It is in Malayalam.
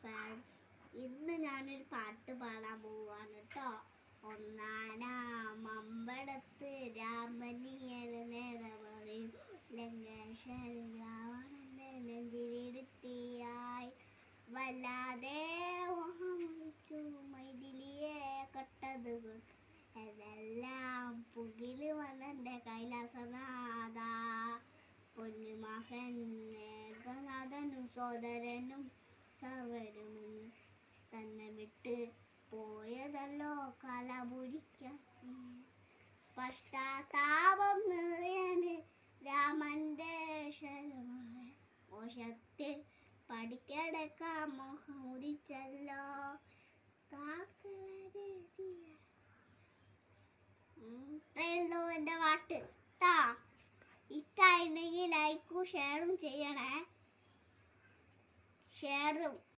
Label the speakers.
Speaker 1: ഫ്രണ്ട്സ്, ഇന്ന് ഞാനൊരു പാട്ട് പാടാൻ പോവാണ് കേട്ടോ. ഒന്നാനാമമ്പടത്ത് രാമനിയന് നേരെ പറയും, ലങ്കേശൻ രാവണന്റെ നെഞ്ചിലിരുത്തിയായി വല്ലാതെ മോഹമിച്ചു മൈഥിലിയെ കട്ടതുകൾ എല്ലാം പുകില് വന്നെന്റെ കൈലാസനാഥ. പൊന്നുമകൻ മേഘനാഥനും സോദരനും സർവരും തന്നെ വിട്ട് പോയതല്ലോ കലപുരിക്കാൻ. പശ്ചാത്താപം നിറയാന് രാമന്റെ ശരമായ മോശത്തിൽ പഠിക്കടക്കാൻ മോഹമുദിച്ചല്ലോ. ഇത്രയുള്ളൂ എൻ്റെ പാട്ട് ട്ടാ. ഇഷ്ടമായിട്ടുണ്ടെങ്കിൽ ലൈക്കും ഷെയറും ചെയ്യണേ. ഷെയറും